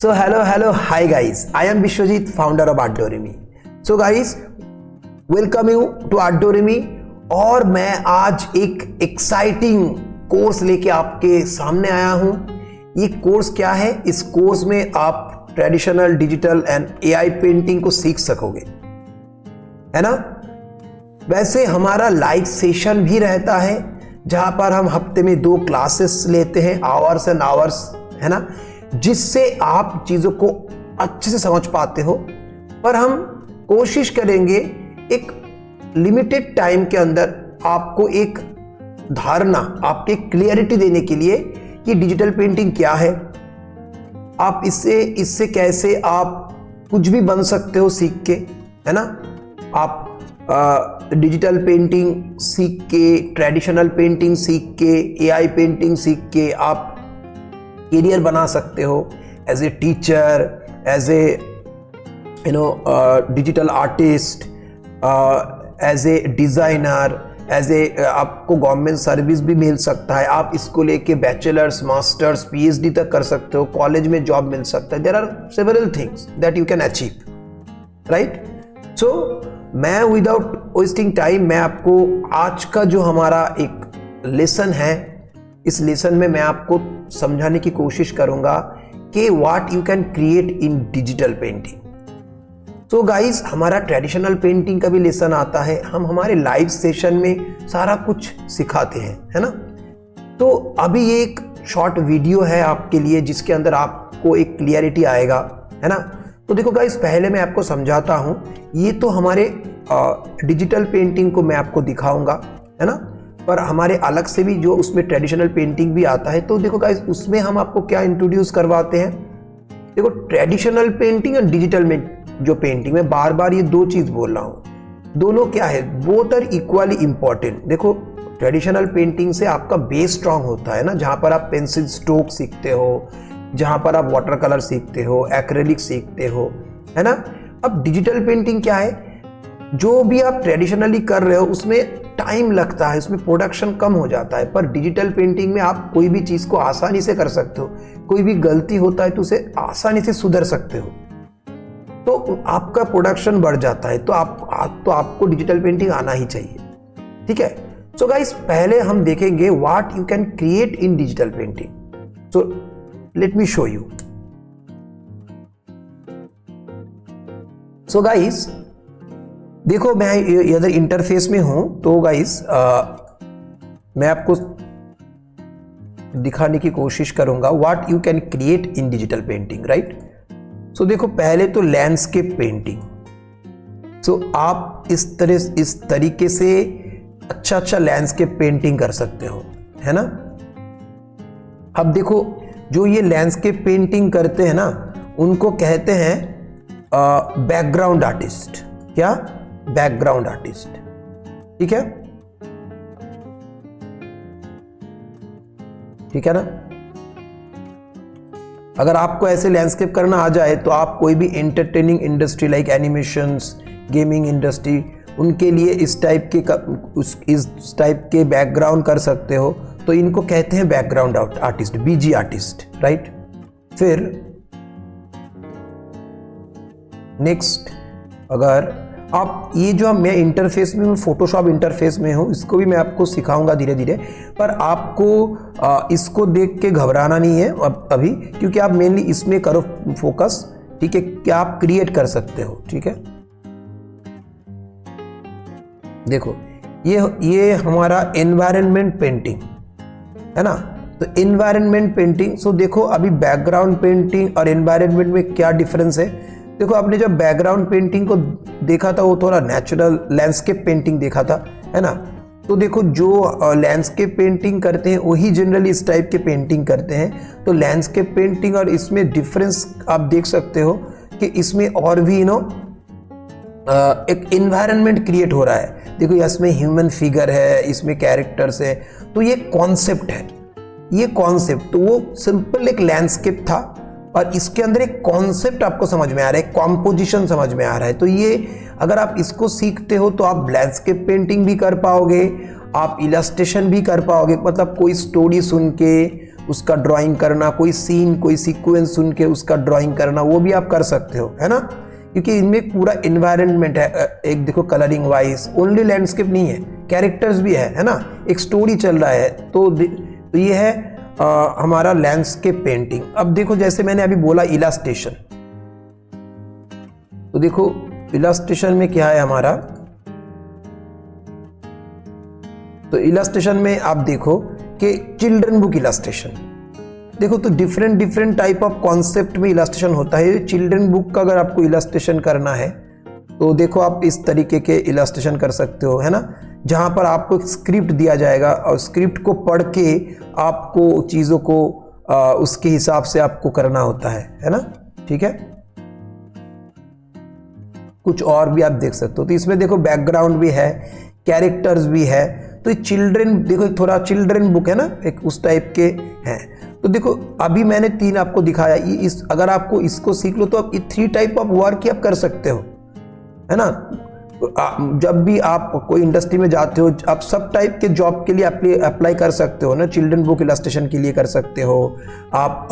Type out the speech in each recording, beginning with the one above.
So hello, hi guys. I am Vishwajit, founder of Art Doremi. So guys, welcome you to Art Doremi. और मैं आज एक exciting course लेके आपके सामने आया हूँ। ये कोर्स क्या है? इस कोर्स में आप traditional, digital and AI painting को सीख सकोगे, है ना। वैसे हमारा लाइव सेशन भी रहता है जहाँ पर हम हफ्ते में 2 क्लासेस लेते हैं, आवर्स एंड आवर्स, है ना, जिससे आप चीज़ों को अच्छे से समझ पाते हो। पर हम कोशिश करेंगे एक लिमिटेड टाइम के अंदर आपको एक धारणा, आपके क्लियरिटी देने के लिए कि डिजिटल पेंटिंग क्या है, आप इससे कैसे आप कुछ भी बन सकते हो सीख के, है ना। आप डिजिटल पेंटिंग सीख के, ट्रेडिशनल पेंटिंग सीख के, एआई पेंटिंग सीख के आप करियर बना सकते हो as a teacher, as a digital artist, as a designer, as a आपको गवर्नमेंट सर्विस भी मिल सकता है। आप इसको लेके बैचलर्स, मास्टर्स, पीएचडी तक कर सकते हो, कॉलेज में जॉब मिल सकता है। There are several things that you can achieve, right. So मैं विदाउट वेस्टिंग टाइम, मैं आपको आज का जो हमारा एक लेसन है, इस लेसन में मैं आपको समझाने की कोशिश करूंगा कि what you can create in digital painting. तो गाइस, हमारा ट्रेडिशनल पेंटिंग का भी लेसन आता है, हम हमारे लाइव सेशन में सारा कुछ सिखाते हैं, है ना। तो अभी ये एक शॉर्ट वीडियो है आपके लिए जिसके अंदर आपको एक क्लियरिटी आएगा, है ना। तो देखो गाइस, पहले मैं आपको समझाता हूं। ये तो हमारे डिजिटल पेंटिंग को मैं आपको दिखाऊंगा, है ना, पर हमारे अलग से भी जो उसमें ट्रेडिशनल पेंटिंग भी आता है। तो देखो गाइस, उसमें हम आपको क्या इंट्रोड्यूस करवाते हैं। देखो, ट्रेडिशनल पेंटिंग और डिजिटल में जो पेंटिंग, मैं बार बार ये 2 चीज बोल रहा हूँ, दोनों क्या है, बोथ आर इक्वली इंपॉर्टेंट। देखो, ट्रेडिशनल पेंटिंग से आपका बेस स्ट्रांग होता है ना, जहां पर आप पेंसिल स्ट्रोक सीखते हो, जहां पर आप वाटर कलर सीखते हो, एक्रेलिक सीखते हो, है ना। अब डिजिटल पेंटिंग क्या है, जो भी आप ट्रेडिशनली कर रहे हो उसमें टाइम लगता है, उसमें प्रोडक्शन कम हो जाता है। पर डिजिटल पेंटिंग में आप कोई भी चीज को आसानी से कर सकते हो, कोई भी गलती होता है तो उसे आसानी से सुधर सकते हो, तो आपका प्रोडक्शन बढ़ जाता है। तो आपको डिजिटल पेंटिंग आना ही चाहिए, ठीक है। सो गाइस, पहले हम देखेंगे what you can create in digital painting. So let me show you. So guys, देखो, मैं इधर इंटरफेस में हूं। तो गाइस, मैं आपको दिखाने की कोशिश करूंगा what you can create in digital painting, right. So देखो, पहले तो लैंडस्केप पेंटिंग। सो आप इस तरीके से अच्छा लैंडस्केप पेंटिंग कर सकते हो, है ना। अब देखो, जो ये लैंडस्केप पेंटिंग करते हैं ना, उनको कहते हैं बैकग्राउंड आर्टिस्ट। क्या? बैकग्राउंड आर्टिस्ट, ठीक है, ठीक है ना। अगर आपको ऐसे लैंडस्केप करना आ जाए तो आप कोई भी entertaining industry like animations, gaming industry, उनके लिए इस टाइप के बैकग्राउंड कर सकते हो। तो इनको कहते हैं बैकग्राउंड आर्टिस्ट, बीजी आर्टिस्ट, राइट। फिर नेक्स्ट, अगर आप ये जो मैं इंटरफेस में हूँ, फोटोशॉप इंटरफेस में हूँ, इसको भी मैं आपको सिखाऊंगा धीरे धीरे। पर आपको इसको देख के घबराना नहीं है अभी, क्योंकि आप मेनली इसमें करो फोकस, ठीक है, क्या आप क्रिएट कर सकते हो, ठीक है। देखो, ये हमारा एनवायरनमेंट पेंटिंग है ना। तो एनवायरनमेंट पेंटिंग, सो देखो, अभी बैकग्राउंड पेंटिंग और एनवायरनमेंट में क्या डिफरेंस है। देखो, आपने जब बैकग्राउंड पेंटिंग को देखा था वो थोड़ा नेचुरल लैंडस्केप पेंटिंग देखा था, है ना। तो देखो, जो लैंडस्केप पेंटिंग करते हैं वही जनरली इस टाइप के पेंटिंग करते हैं। तो लैंडस्केप पेंटिंग और इसमें डिफरेंस आप देख सकते हो कि इसमें और भी एक एनवायरनमेंट क्रिएट हो रहा है। देखो, इसमें ह्यूमन फिगर है, इसमें कैरेक्टर्स है। तो ये कॉन्सेप्ट है, ये कॉन्सेप्ट। तो वो सिंपल एक लैंडस्केप था और इसके अंदर एक कॉन्सेप्ट आपको समझ में आ रहा है, कॉम्पोजिशन समझ में आ रहा है। तो ये अगर आप इसको सीखते हो तो आप लैंडस्केप पेंटिंग भी कर पाओगे, आप इलस्ट्रेशन भी कर पाओगे। मतलब कोई स्टोरी सुन के उसका ड्राइंग करना, कोई सीन कोई सीक्वेंस सुन के उसका ड्राइंग करना, वो भी आप कर सकते हो, है ना, क्योंकि इनमें पूरा इन्वायरमेंट है। एक देखो कलरिंग वाइज ओनली लैंडस्केप नहीं है, कैरेक्टर्स भी है ना, एक स्टोरी चल रहा है। तो ये है हमारा लैंडस्केप पेंटिंग। अब देखो जैसे मैंने अभी बोला इलास्ट्रेशन, तो देखो इलास्ट्रेशन में क्या है हमारा, तो इलास्ट्रेशन में आप देखो कि चिल्ड्रन बुक इलास्ट्रेशन, देखो तो डिफरेंट टाइप ऑफ कॉन्सेप्ट में इलास्ट्रेशन होता है। चिल्ड्रन बुक का अगर आपको इलास्ट्रेशन करना है तो देखो आप इस तरीके के इलास्ट्रेशन कर सकते हो, है ना, जहां पर आपको एक स्क्रिप्ट दिया जाएगा और स्क्रिप्ट को पढ़ के आपको चीज़ों को उसके हिसाब से आपको करना होता है ना, ठीक है। कुछ और भी आप देख सकते हो, तो इसमें देखो बैकग्राउंड भी है, कैरेक्टर्स भी है, तो चिल्ड्रन देखो थोड़ा चिल्ड्रन बुक है ना, एक उस टाइप के हैं। तो देखो अभी मैंने 3 आपको दिखाया, अगर आपको इसको सीख लो तो आप 3 टाइप ऑफ वर्क ही आप कर सकते हो, है ना। जब भी आप कोई इंडस्ट्री में जाते हो, आप सब टाइप के जॉब के लिए अप्लाई कर सकते हो ना। चिल्ड्रन बुक इलास्ट्रेशन के लिए कर सकते हो आप,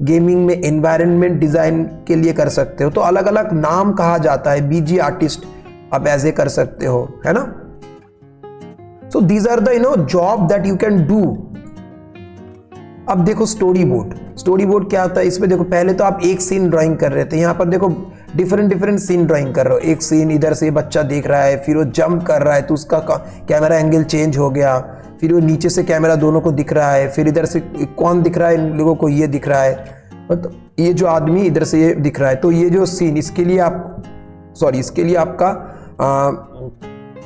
गेमिंग में एनवायरनमेंट डिज़ाइन के लिए कर सकते हो, तो अलग अलग नाम कहा जाता है। बीजी आर्टिस्ट आप ऐसे कर सकते हो, है ना। So these are the job that you can do. अब देखो स्टोरी बोर्ड क्या होता है, इसमें देखो पहले तो आप एक सीन ड्राइंग कर रहे थे, यहाँ पर देखो डिफरेंट सीन ड्राइंग कर रहे हो। एक सीन इधर से बच्चा देख रहा है, फिर वो जंप कर रहा है तो उसका कैमरा एंगल चेंज हो गया, फिर वो नीचे से कैमरा दोनों को दिख रहा है, फिर इधर से कौन दिख रहा है, इन लोगों को ये दिख रहा है, मतलब ये जो आदमी इधर से ये दिख रहा है। तो ये जो सीन इसके लिए आपका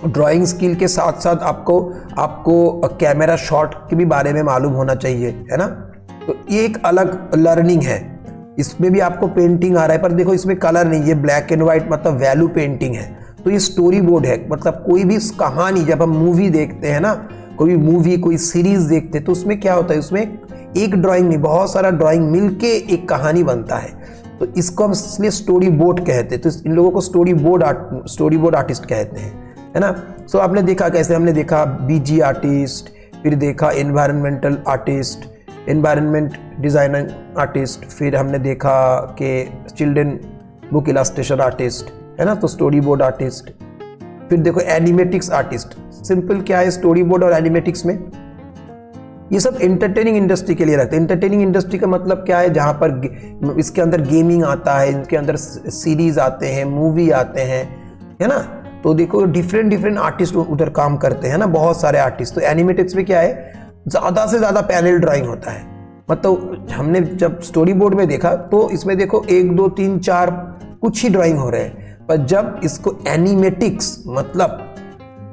ड्राइंग स्किल के साथ साथ आपको कैमरा शॉट के भी बारे में मालूम होना चाहिए, है ना। तो ये एक अलग लर्निंग है, इसमें भी आपको पेंटिंग आ रहा है, पर देखो इसमें कलर नहीं, ये ब्लैक एंड व्हाइट मतलब वैल्यू पेंटिंग है। तो ये स्टोरी बोर्ड है, मतलब कोई भी कहानी, जब हम मूवी देखते हैं ना, कोई मूवी कोई सीरीज देखते हैं, तो उसमें क्या होता है, उसमें एक ड्राइंग नहीं बहुत सारा ड्राइंग मिलके एक कहानी बनता है। तो इसको हम इसलिए स्टोरी बोर्ड कहते हैं। तो इन लोगों को स्टोरी बोर्ड आर्टिस्ट कहते हैं, है ना। सो आपने देखा कैसे, हमने देखा बीजी आर्टिस्ट, फिर देखा environmental artist, environment designer artist, फिर हमने देखा कि चिल्ड्रन बुक इलास्ट्रेशन आर्टिस्ट, है ना, तो स्टोरी बोर्ड आर्टिस्ट। फिर देखो एनिमेटिक्स आर्टिस्ट। सिंपल क्या है स्टोरी बोर्ड और एनिमेटिक्स में, ये सब एंटरटेनिंग इंडस्ट्री के लिए रखते हैं। एंटरटेनिंग इंडस्ट्री का मतलब क्या है, जहाँ पर इसके अंदर गेमिंग आता है, इसके अंदर सीरीज आते हैं, मूवी आते हैं, है ना। तो देखो डिफरेंट आर्टिस्ट उधर काम करते हैं ना, बहुत सारे आर्टिस्ट। तो एनिमेटिक्स में क्या है, ज़्यादा से ज़्यादा पैनल ड्राइंग होता है। मतलब हमने जब स्टोरी बोर्ड में देखा तो इसमें देखो 1 2 3 4 कुछ ही ड्राइंग हो रहे हैं, पर जब इसको एनिमेटिक्स मतलब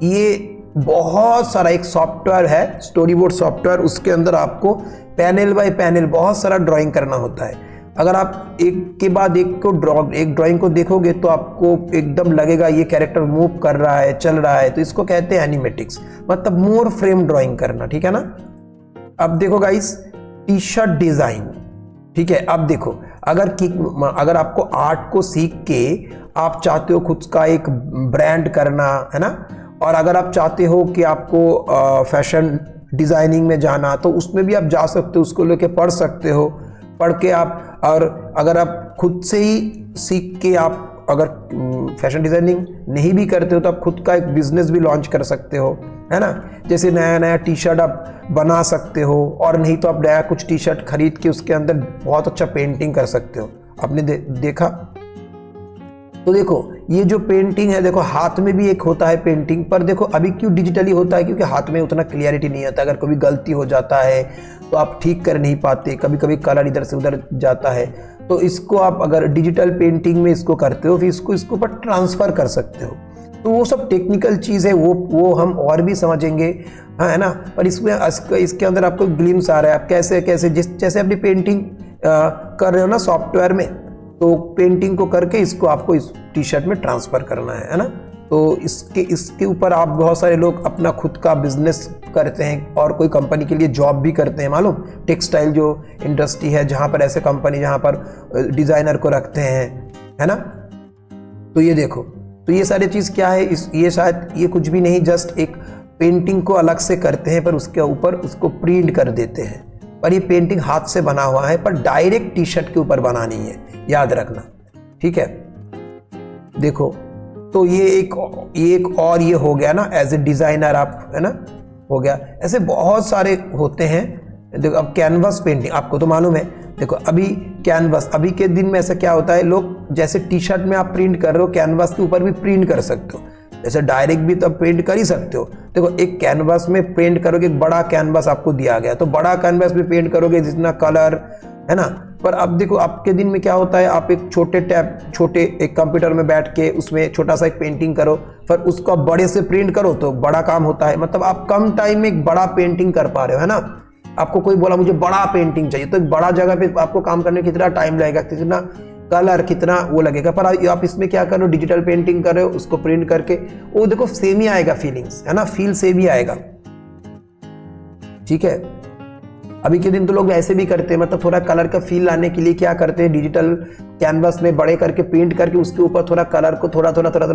ये बहुत सारा एक सॉफ्टवेयर है, स्टोरी बोर्ड सॉफ्टवेयर, उसके अंदर आपको पैनल बाय पैनल बहुत सारा ड्राइंग करना होता है। अगर आप एक के बाद एक ड्राइंग को देखोगे तो आपको एकदम लगेगा ये कैरेक्टर मूव कर रहा है, चल रहा है, तो इसको कहते हैं एनिमेटिक्स, मतलब मोर फ्रेम ड्राइंग करना, ठीक है ना। अब देखो गाइस टी शर्ट डिजाइन, ठीक है। अब देखो अगर आपको आर्ट को सीख के आप चाहते हो खुद का एक ब्रांड करना, है ना, और अगर आप चाहते हो कि आपको फैशन डिजाइनिंग में जाना, तो उसमें भी आप जा सकते हो, उसको लेके पढ़ सकते हो, पढ़ के आप, और अगर आप खुद से ही सीख के आप अगर फैशन डिजाइनिंग नहीं भी करते हो तो आप खुद का एक बिजनेस भी लॉन्च कर सकते हो, है ना। जैसे नया टी शर्ट आप बना सकते हो, और नहीं तो आप नया कुछ टी शर्ट खरीद के उसके अंदर बहुत अच्छा पेंटिंग कर सकते हो। आपने देखा, तो देखो ये जो पेंटिंग है, देखो हाथ में भी एक होता है पेंटिंग, पर देखो अभी क्यों डिजिटली होता है, क्योंकि हाथ में उतना क्लियरिटी नहीं आता। अगर कभी गलती हो जाता है तो आप ठीक कर नहीं पाते, कभी कभी कलर इधर से उधर जाता है। तो इसको आप अगर डिजिटल पेंटिंग में इसको करते हो, फिर इसको ऊपर ट्रांसफ़र कर सकते हो। तो वो सब टेक्निकल चीज़ है, वो हम और भी समझेंगे, हाँ, है ना। पर इसके अंदर आपको ग्लिम्स आ रहा है, आप कैसे जैसे अपनी पेंटिंग कर रहे हो ना सॉफ्टवेयर में, तो पेंटिंग को करके इसको आपको इस टी शर्ट में ट्रांसफ़र करना है ना। तो इसके ऊपर आप बहुत सारे लोग अपना खुद का बिजनेस करते हैं, और कोई कंपनी के लिए जॉब भी करते हैं, मालूम, टेक्सटाइल जो इंडस्ट्री है, जहाँ पर ऐसे कंपनी जहाँ पर डिज़ाइनर को रखते हैं, है ना। तो ये देखो, तो ये सारी चीज़ क्या है, ये शायद ये कुछ भी नहीं, जस्ट एक पेंटिंग को अलग से करते हैं, पर उसके ऊपर उसको प्रिंट कर देते हैं, पर ये पेंटिंग हाथ से बना हुआ है, पर डायरेक्ट टी शर्ट के ऊपर बना नहीं है, याद रखना, ठीक है। देखो तो ये एक और ये हो गया ना एज ए डिजाइनर आप, है ना, हो गया। ऐसे बहुत सारे होते हैं। देखो अब कैनवस पेंटिंग आपको तो मालूम है। देखो अभी कैनवस, अभी के दिन में ऐसा क्या होता है, लोग जैसे टी शर्ट में आप प्रिंट कर रहे हो, कैनवस के ऊपर भी प्रिंट कर सकते हो, जैसे डायरेक्ट भी तो प्रिंट कर ही सकते हो। देखो एक कैनवस में पेंट करोगे, एक बड़ा कैनवस आपको दिया गया, तो बड़ा कैनवस में पेंट करोगे जितना कलर, है ना। पर अब देखो आपके दिन में क्या होता है, आप एक छोटे एक कंप्यूटर में बैठ के उसमें छोटा सा एक पेंटिंग करो, फिर उसको बड़े से प्रिंट करो तो बड़ा काम होता है। मतलब आप कम टाइम में एक बड़ा पेंटिंग कर पा रहे हो, है ना। आपको कोई बोला मुझे बड़ा पेंटिंग चाहिए, तो एक बड़ा जगह पे आपको काम करने में कितना टाइम लगेगा, कितना कलर, कितना वो लगेगा। पर आप इसमें क्या कर रहे हो, डिजिटल पेंटिंग कर रहे हो, उसको प्रिंट करके वो देखो सेम ही आएगा, फीलिंग्स, है ना, फील सेम ही आएगा, ठीक है। अभी के दिन तो लोग ऐसे भी करते हैं, मतलब थोड़ा कलर का फील लाने के लिए क्या करते हैं, डिजिटल कैनवस में बड़े करके पेंट करके उसके ऊपर थोड़ा कलर को थोड़ा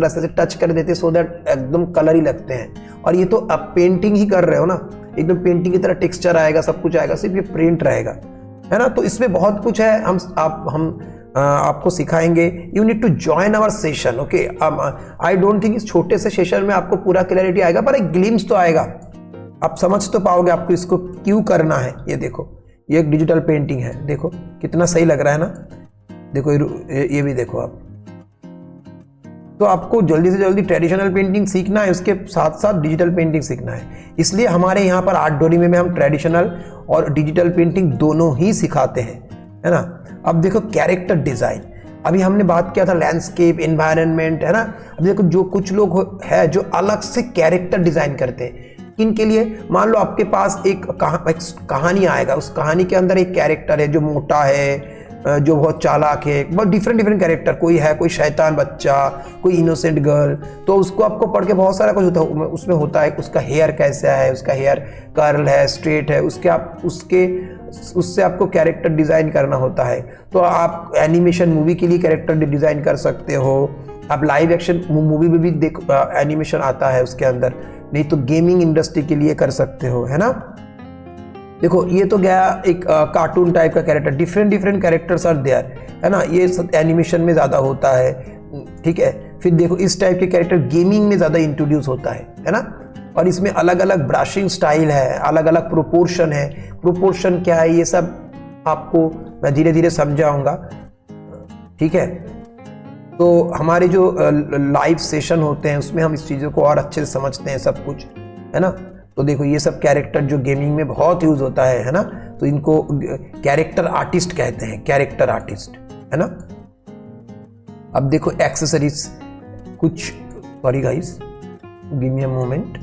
ऐसे टच कर देते हैं, सो दैट एकदम कलर ही लगते हैं। और ये तो आप पेंटिंग ही कर रहे हो ना, एकदम पेंटिंग की तरह टेक्सचर आएगा, सब कुछ आएगा, सिर्फ ये प्रिंट रहेगा, है ना। तो इसमें बहुत कुछ है, हम आपको सिखाएंगे। You need to join our session, okay. I don't think इस छोटे से सेशन में आपको पूरा क्लैरिटी आएगा, पर एक ग्लिम्स तो आएगा, आप समझ तो पाओगे आपको इसको क्यों करना है। ये देखो ये एक डिजिटल पेंटिंग है, देखो कितना सही लग रहा है ना। देखो ये भी देखो आप। तो आपको जल्दी से जल्दी ट्रेडिशनल पेंटिंग सीखना है, उसके साथ साथ डिजिटल पेंटिंग सीखना है। इसलिए हमारे यहाँ पर आर्ट डोरी में हम ट्रेडिशनल और डिजिटल पेंटिंग दोनों ही सिखाते हैं, है ना। अब देखो कैरेक्टर डिजाइन, अभी हमने बात किया था लैंडस्केप, एनवायरनमेंट, है ना। अब देखो जो कुछ लोग है जो अलग से कैरेक्टर डिजाइन करते हैं, इनके लिए मान लो आपके पास एक कहानी आएगा, उस कहानी के अंदर एक कैरेक्टर है जो मोटा है, जो बहुत चालाक है, बहुत डिफरेंट कैरेक्टर, कोई है, कोई शैतान बच्चा, कोई इनोसेंट गर्ल। तो उसको आपको पढ़ के बहुत सारा कुछ होता है, उसमें होता है उसका हेयर कैसा है, उसका हेयर कर्ल है, स्ट्रेट है, उससे आपको कैरेक्टर डिजाइन करना होता है। तो आप एनिमेशन मूवी के लिए कैरेक्टर डिजाइन कर सकते हो, आप लाइव एक्शन मूवी में भी एनिमेशन आता है उसके अंदर, नहीं तो गेमिंग इंडस्ट्री के लिए कर सकते हो, है ना। देखो ये तो गया एक कार्टून टाइप का character, different characters are there, है ना। ये सब एनिमेशन में ज़्यादा होता है, ठीक है। फिर देखो इस टाइप के कैरेक्टर गेमिंग में ज़्यादा इंट्रोड्यूस होता है ना। और इसमें अलग अलग ब्रशिंग स्टाइल है, अलग अलग प्रोपोर्शन है। प्रोपोर्शन क्या है ये सब आपको मैं धीरे धीरे समझाऊंगा, ठीक है। तो हमारे जो लाइव सेशन होते हैं उसमें हम इस चीज़ों को और अच्छे से समझते हैं सब कुछ, है ना। तो देखो ये सब कैरेक्टर जो गेमिंग में बहुत यूज होता है ना, तो इनको कैरेक्टर आर्टिस्ट कहते हैं, कैरेक्टर आर्टिस्ट, है ना। अब देखो एक्सेसरीज कुछ, sorry guys give me a moment.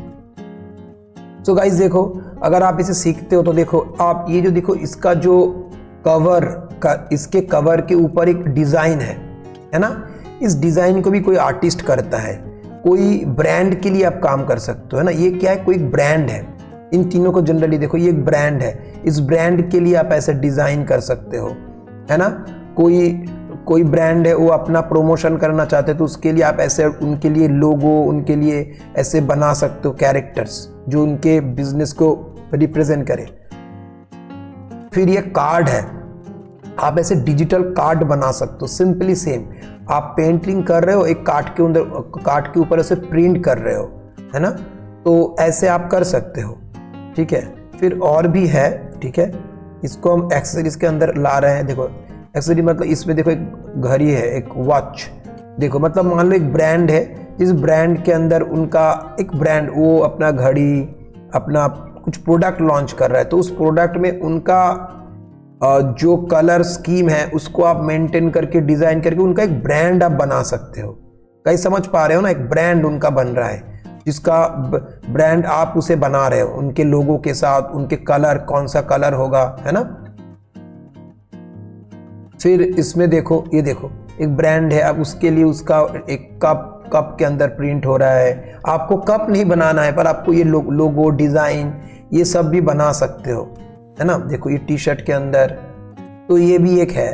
So guys देखो अगर आप इसे सीखते हो तो देखो आप ये जो देखो इसका जो कवर का, इसके कवर के ऊपर एक डिजाइन है ना। इस डिजाइन को भी कोई आर्टिस्ट करता है, कोई ब्रांड के लिए आप काम कर सकते हो, है ना। ये क्या है, कोई ब्रांड है, इन तीनों को जनरली देखो ये एक ब्रांड है, इस ब्रांड के लिए आप ऐसे डिजाइन कर सकते हो, है ना। कोई ब्रांड है वो अपना प्रमोशन करना चाहते हैं तो उसके लिए आप ऐसे उनके लिए लोगो, उनके लिए ऐसे बना सकते हो कैरेक्टर्स जो उनके बिजनेस को रिप्रेजेंट करें। फिर ये कार्ड है, आप ऐसे डिजिटल कार्ड बना सकते हो, सिंपली सेम आप पेंटिंग कर रहे हो, एक कार्ड के ऊपर ऐसे प्रिंट कर रहे हो, है ना। तो ऐसे आप कर सकते हो, ठीक है। फिर और भी है, ठीक है, इसको हम एक्सेसरीज के अंदर ला रहे हैं। देखो एक्सेसरी मतलब इसमें देखो एक घड़ी है, एक वॉच, देखो मतलब मान लो एक ब्रांड है, जिस ब्रांड के अंदर उनका एक ब्रांड वो अपना घड़ी, अपना कुछ प्रोडक्ट लॉन्च कर रहा है, तो उस प्रोडक्ट में उनका जो कलर स्कीम है उसको आप मेंटेन करके डिजाइन करके उनका एक ब्रांड आप बना सकते हो। कहीं समझ पा रहे हो ना, एक ब्रांड उनका बन रहा है, जिसका ब्रांड आप उसे बना रहे हो उनके लोगों के साथ, उनके कलर कौन सा कलर होगा, है ना। फिर इसमें देखो ये देखो एक ब्रांड है, अब उसके लिए उसका एक कप के अंदर प्रिंट हो रहा है। आपको कप नहीं बनाना है पर आपको ये लोगो डिजाइन ये सब भी बना सकते हो, है ना। देखो ये टी शर्ट के अंदर, तो ये भी एक है,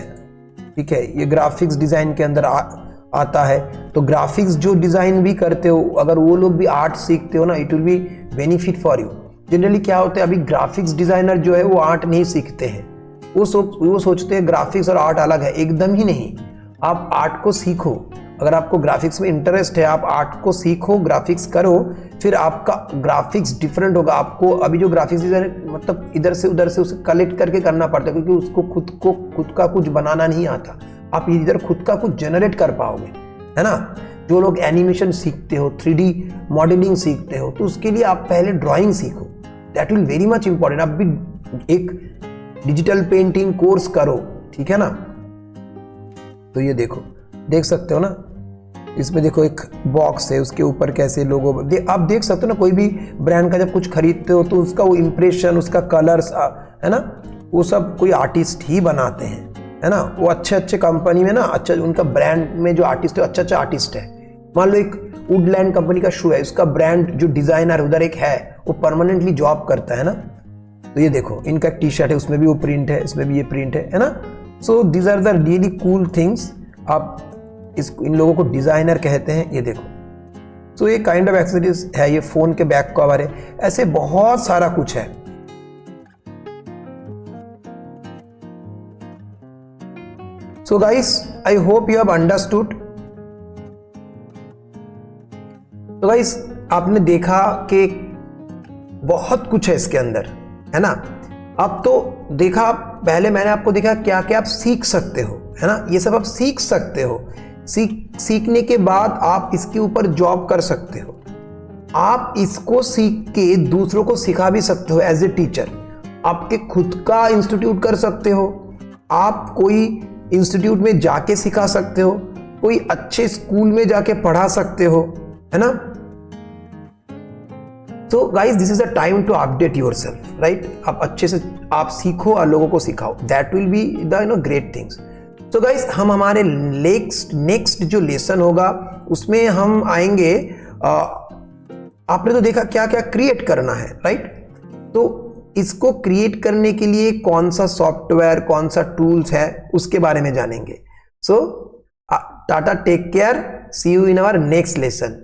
ठीक है। ये ग्राफिक्स डिजाइन के अंदर आता है। तो ग्राफिक्स जो डिजाइन भी करते हो, अगर वो लोग भी आर्ट सीखते हो ना, it will be benefit for you. Generally क्या होता है, अभी ग्राफिक्स डिजाइनर जो है वो आर्ट नहीं सीखते हैं, वो सोचते हैं ग्राफिक्स और आर्ट अलग है। एकदम ही नहीं, आप आर्ट को सीखो। अगर आपको ग्राफिक्स में इंटरेस्ट है, आप आर्ट को सीखो, ग्राफिक्स करो, फिर आपका ग्राफिक्स डिफरेंट होगा। आपको अभी जो ग्राफिक्स डिजाइनर मतलब इधर से उधर से उसे कलेक्ट करके करना पड़ता है, क्योंकि उसको खुद का कुछ बनाना नहीं आता। आप इधर खुद का कुछ जनरेट कर पाओगे, है ना। जो लोग एनिमेशन सीखते हो, 3D मॉडलिंग सीखते हो, तो उसके लिए आप पहले ड्राइंग सीखो, that will very much important. आप भी एक डिजिटल पेंटिंग कोर्स करो, ठीक है ना। तो ये देखो, देख सकते हो ना, इसमें देखो एक बॉक्स है, उसके ऊपर कैसे लोगो आप देख सकते हो ना। कोई भी ब्रांड का जब कुछ खरीदते हो तो उसका वो इंप्रेशन, उसका कलर्स, है ना, वो सब कोई आर्टिस्ट ही बनाते हैं, है ना। वो अच्छे कंपनी में ना, अच्छा उनका ब्रांड में जो आर्टिस्ट है अच्छा आर्टिस्ट है। मान लो एक वुडलैंड कंपनी का शू है, उसका ब्रांड जो डिजाइनर उधर एक है, वो परमानेंटली जॉब करता है ना। तो ये देखो, इनका टी शर्ट है, उसमें भी वो प्रिंट है, इसमें भी ये प्रिंट है ना। So these are the really cool things. आप इन लोगों को डिजाइनर कहते हैं, ये देखो। सो ये काइंड ऑफ एक्सेसरीज है, ये फोन के बैक कवर है, ऐसे बहुत सारा कुछ है। So guys, I hope you have understood. तो गाइस, आपने देखा कि बहुत कुछ है इसके अंदर, है ना। अब तो देखा, पहले मैंने आपको देखा क्या क्या आप सीख सकते हो, है ना। ये सब आप सीख सकते हो। सीखने के बाद आप इसके ऊपर जॉब कर सकते हो। आप इसको सीख के दूसरों को सिखा भी सकते हो एज ए टीचर। आपके खुद का इंस्टीट्यूट कर सकते हो, आप कोई इंस्टीट्यूट में जाके सिखा सकते हो, कोई अच्छे स्कूल में जाके पढ़ा सकते हो, है ना। So guys, this is the time to update yourself, right? आप अच्छे से आप सीखो और लोगों को सिखाओ, that will be the great things. So guys, हम हमारे नेक्स्ट जो लेसन होगा उसमें हम आएंगे। आपने तो देखा क्या क्या क्रिएट करना है, राइट। तो इसको क्रिएट करने के लिए कौन सा सॉफ्टवेयर, कौन सा टूल्स है, उसके बारे में जानेंगे। So tata, take care, see you in our next lesson.